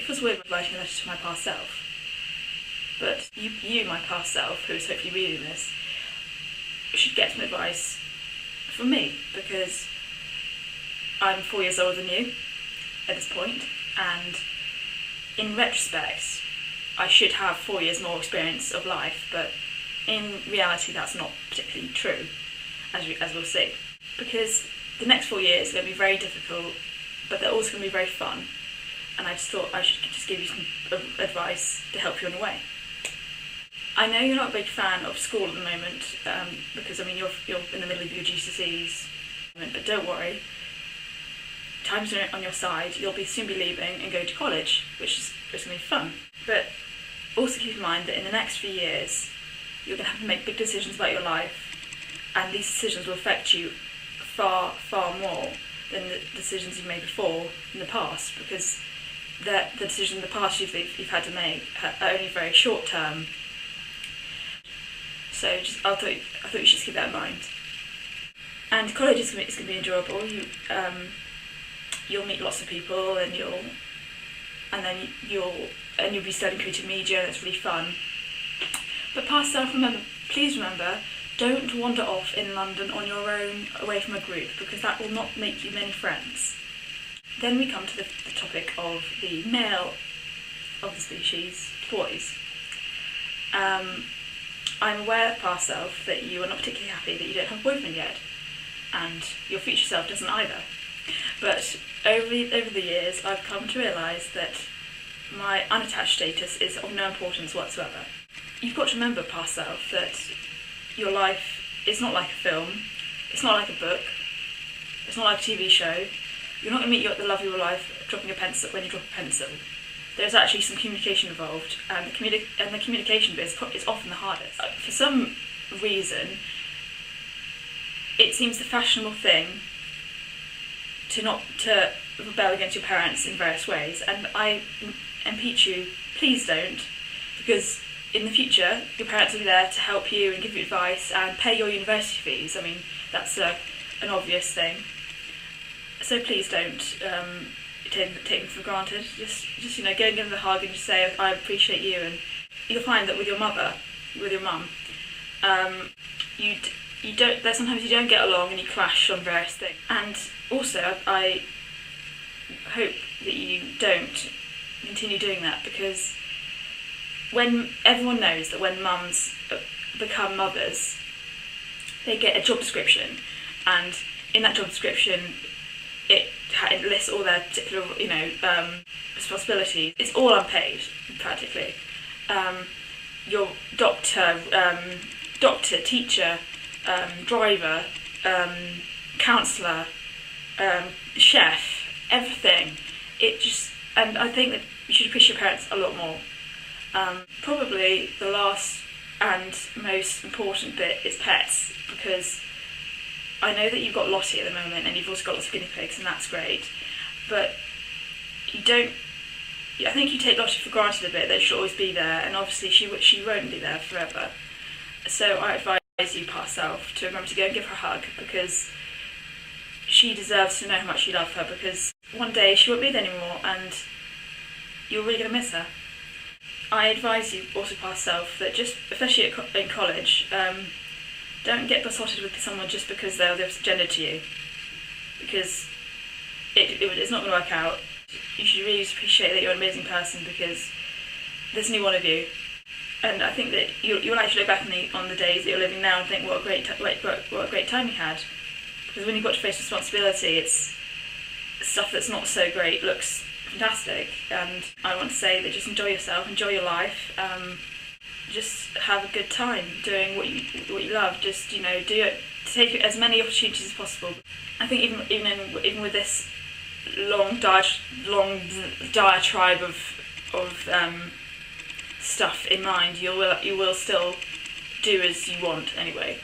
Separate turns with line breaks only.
feels weird writing a letter to my past self, but you, my past self, who is hopefully reading this, should get some advice from me, because I'm 4 years older than you at this point, and in retrospect, I should have 4 years more experience of life, but in reality that's not particularly true, as we'll see. Because the next 4 years are going to be very difficult, but they're also going to be very fun, and I just thought I should just give you some advice to help you on your way. I know you're not a big fan of school at the moment, because I mean you're in the middle of your GCSEs, but don't worry, time's on your side. You'll soon be leaving and going to college, which is going to be fun. But also keep in mind that in the next few years you're going to have to make big decisions about your life, and these decisions will affect you far, far more than the decisions you've made before in the past, because the decisions in the past you've had to make are only very short term. So I thought you should keep that in mind. And college is going to be enjoyable. You'll meet lots of people, and you'll be studying creative media, and it's really fun. But past self, please remember, don't wander off in London on your own, away from a group, because that will not make you many friends. Then we come to the topic of the male of the species, boys. I'm aware, past self, that you are not particularly happy that you don't have a boyfriend yet, and your future self doesn't either. But over the years, I've come to realise that my unattached status is of no importance whatsoever. You've got to remember, past self, that your life is not like a film, it's not like a book, it's not like a TV show. You're not going to meet the love of your life dropping a pencil when you drop a pencil. There's actually some communication involved, and the communication bit is often the hardest. For some reason, it seems the fashionable thing to rebel against your parents in various ways, and I impeach you, please don't, because in the future your parents will be there to help you and give you advice and pay your university fees. I mean, that's an obvious thing. So please don't take them for granted. Just go and give them a hug and just say, I appreciate you. And you'll find that with your mum, sometimes you don't get along and you clash on various things. And also, I hope that you don't continue doing that, because when everyone knows that when mums become mothers, they get a job description, and in that job description it lists all their particular responsibilities. It's all unpaid practically. Your doctor, teacher, driver, counsellor, chef, everything. And I think that you should appreciate your parents a lot more. Probably the last and most important bit is pets, because I know that you've got Lottie at the moment and you've also got lots of guinea pigs, and that's great, but I think you take Lottie for granted a bit, that she'll always be there, and obviously she won't be there forever. So I advise you, past self, to remember to go and give her a hug, because she deserves to know how much you love her, because one day she won't be there anymore and you're really going to miss her. I advise you also, past self, that especially in college, don't get besotted with someone just because they're the opposite gender to you, because it's not going to work out. You should really appreciate that you're an amazing person, because there's only one of you. And I think that you'll actually look back on the days that you're living now and think, what a great time you had. Because when you've got to face responsibility, it's stuff that's not so great looks fantastic. And I want to say that just enjoy yourself, enjoy your life, just have a good time doing what you love. Just take as many opportunities as possible. I think even with this long diatribe of stuff in mind, you will still do as you want anyway.